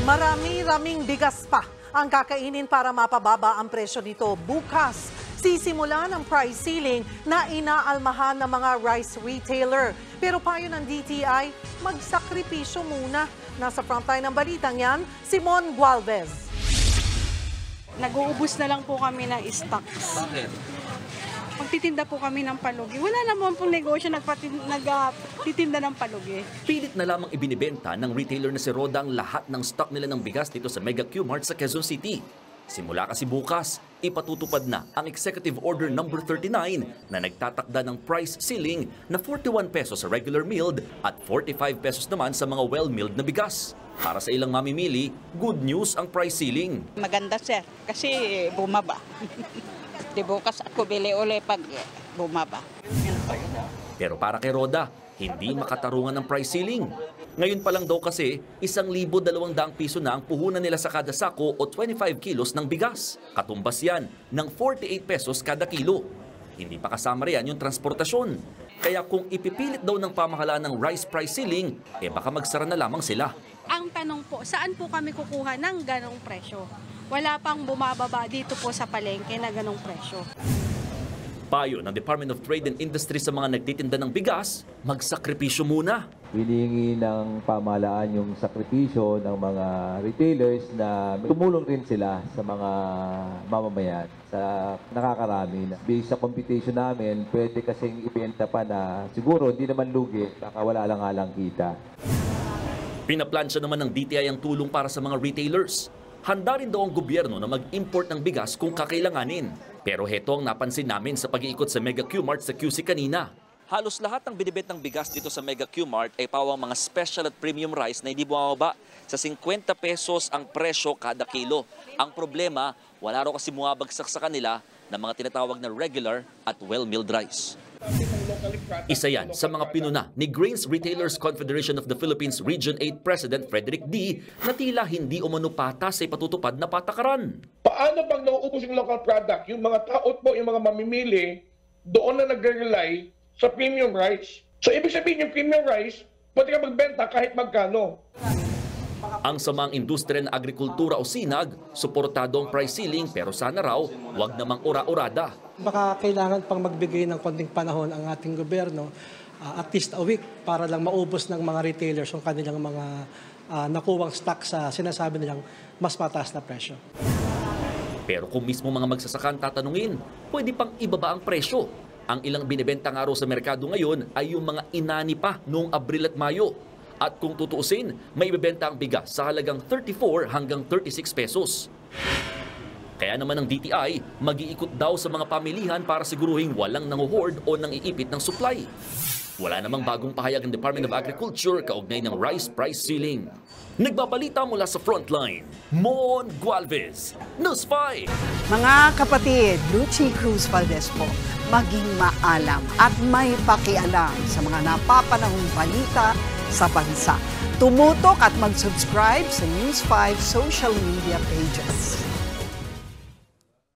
Marami-raming bigas pa ang kakainin para mapababa ang presyo nito bukas. Sisimulan ang price ceiling na inaalmahan ng mga rice retailer. Pero payo ng DTI, magsakripisyo muna. Nasa frontline ng balitang yan, Simon Gualvez. Nag-uubos na lang po kami ng stocks. Bakit? Magtitinda po kami ng palugi. Wala naman pong negosyo nagtitinda ng palugi. Pilit na lamang ibinibenta ng retailer na si Roda ang lahat ng stock nila ng bigas dito sa Mega Q-Mart sa Quezon City. Simula kasi bukas, ipatutupad na ang Executive Order No. 39 na nagtatakda ng price ceiling na 41 pesos sa regular milled at 45 pesos naman sa mga well-milled na bigas. Para sa ilang mamimili, good news ang price ceiling. Maganda sir, kasi bumaba. Di bukas ako bili uli pag bumaba. Pero para kay Roda, hindi makatarungan ng price ceiling. Ngayon pa lang daw kasi, 1,200 piso na ang puhunan nila sa kada sako o 25 kilos ng bigas. Katumbas yan ng 48 pesos kada kilo. Hindi pa kasama riyan yung transportasyon. Kaya kung ipipilit daw ng pamahalaan ng rice price ceiling, baka magsara na lamang sila. Ang tanong po, saan po kami kukuha ng ganong presyo? Wala pang bumababa dito po sa palengke na ganong presyo. Payo ng Department of Trade and Industry sa mga nagtitinda ng bigas, magsakripisyo muna. Hinihingi ng pamahalaan yung sakripisyo ng mga retailers na tumulong rin sila sa mga mamamayan, sa nakakarami. Based sa computation namin, pwede kasing ibenta pa na siguro hindi naman lugi, baka wala lang alang kita. Pinaplansya naman ng DTI ang tulong para sa mga retailers. Handa rin daw ang gobyerno na mag-import ng bigas kung kakailanganin. Pero heto ang napansin namin sa pag-iikot sa Mega Q-Mart sa QC kanina. Halos lahat ng binibentang bigas dito sa Mega Q-Mart ay pawang mga special at premium rice na hindi bumababa. Sa 50 pesos ang presyo kada kilo. Ang problema, wala raw kasi bumabagsak sa kanila ng mga tinatawag na regular at well-milled rice. Isa yan sa mga pinuna ni Grains Retailers Confederation of the Philippines Region 8 President Frederick D. na tila hindi umano patas sa ipatutupad na patakaran. Paano pag nauubos yung local product, yung mga tao po, yung mga mamimili, doon na nagre-rely sa premium rice. So ibig sabihin yung premium rice, pwede ka magbenta kahit magkano. Ang samang industriya ng agrikultura o SINAG, suportado ang price ceiling pero sana raw wag namang ura-urada. Baka kailangan pang magbigay ng konting panahon ang ating gobyerno, at least a week, para lang maubos ng mga retailers yung kanilang mga nakuwang stock sa sinasabi nilang mas mataas na presyo. Pero kung mismo mga magsasaka tatanungin, pwede pang ibaba ang presyo. Ang ilang binibenta nga raw sa merkado ngayon ay yung mga inani pa noong Abril at Mayo. At kung tutuusin, may ibebenta ang bigas sa halagang 34 hanggang 36 pesos. Kaya naman ang DTI, mag-iikot daw sa mga pamilihan para siguruhin walang nanguhoard o nangiipit ng supply. Wala namang bagong pahayag ng Department of Agriculture kaugnay ng rice price ceiling. Nagbabalita mula sa frontline, Mon Gualvez, News 5. Mga kapatid, Lucy Cruz Valdez po, maging maalam at may pakialam sa mga napapanahong balita sa bansa. Tumutok at mag-subscribe sa News 5 social media pages.